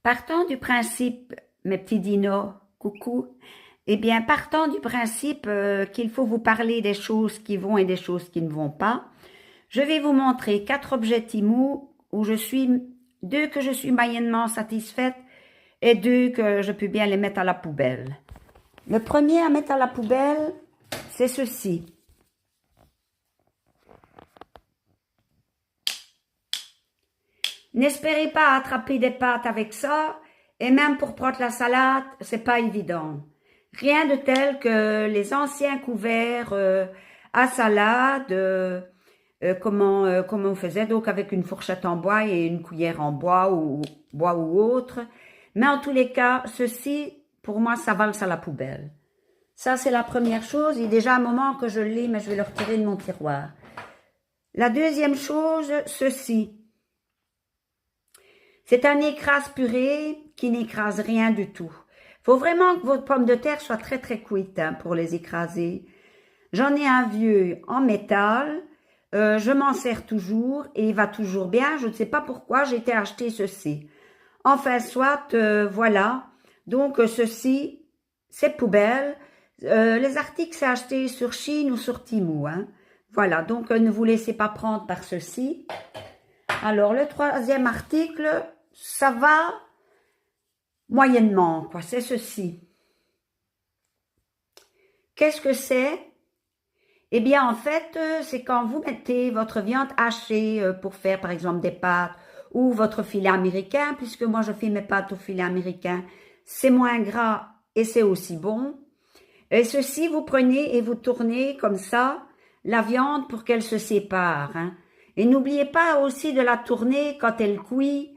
Partant du principe, mes petits dinos, coucou, eh bien, partant du principe qu'il faut vous parler des choses qui vont et des choses qui ne vont pas, je vais vous montrer 4 objets Temu où je suis, 2 que je suis moyennement satisfaite et 2 que je peux bien les mettre à la poubelle. Le premier à mettre à la poubelle, c'est ceci. N'espérez pas attraper des pâtes avec ça, et même pour prendre la salade, c'est pas évident. Rien de tel que les anciens couverts à salade, comment on faisait, donc avec une fourchette en bois et une cuillère en bois ou autre. Mais en tous les cas, ceci, pour moi, ça valse à la poubelle. Ça, c'est la première chose. Il y a déjà un moment que je l'ai, mais je vais le retirer de mon tiroir. La deuxième chose, ceci. C'est un écrase purée qui n'écrase rien du tout. Il faut vraiment que votre pomme de terre soit très très cuite pour les écraser. J'en ai un vieux en métal, je m'en sers toujours et il va toujours bien. Je ne sais pas pourquoi j'ai été acheter ceci. Enfin, soit, voilà. Donc, ceci, c'est poubelle. Les articles, c'est acheté sur Chine ou sur Temu. Hein. Voilà, donc ne vous laissez pas prendre par ceci. Alors, le troisième article, ça va moyennement, quoi. C'est ceci. Qu'est-ce que c'est? Eh bien, en fait, c'est quand vous mettez votre viande hachée pour faire, par exemple, des pâtes ou votre filet américain, puisque moi, je fais mes pâtes au filet américain. C'est moins gras et c'est aussi bon. Et ceci, vous prenez et vous tournez comme ça la viande pour qu'elle se sépare. Hein. Et n'oubliez pas aussi de la tourner quand elle cuit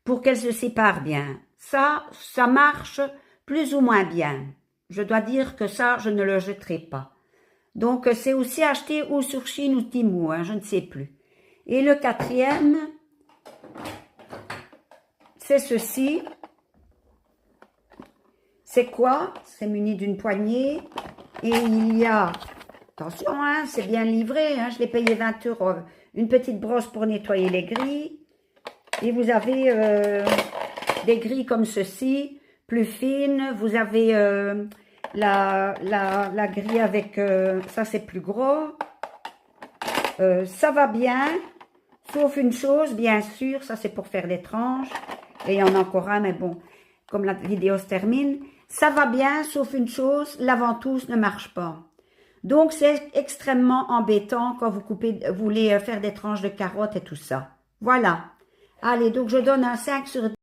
pour qu'elle se sépare bien. Ça marche plus ou moins bien. Je dois dire que ça, je ne le jetterai pas. Donc, c'est aussi acheté ou sur Chine ou Temu, hein, je ne sais plus. Et le quatrième, c'est ceci. C'est quoi? C'est muni d'une poignée. Et il y a, attention, hein, c'est bien livré, hein, je l'ai payé 20 €. Une petite brosse pour nettoyer les grilles. Et vous avez des grilles comme ceci, plus fines. Vous avez la grille avec, ça c'est plus gros. Ça va bien, sauf une chose, bien sûr, ça c'est pour faire des tranches. Et il y en a encore un, mais bon, comme la vidéo se termine. Ça va bien, sauf une chose, la ventouse ne marche pas. Donc, c'est extrêmement embêtant quand vous voulez faire des tranches de carottes et tout ça. Voilà. Allez, donc je donne un 5 sur 10.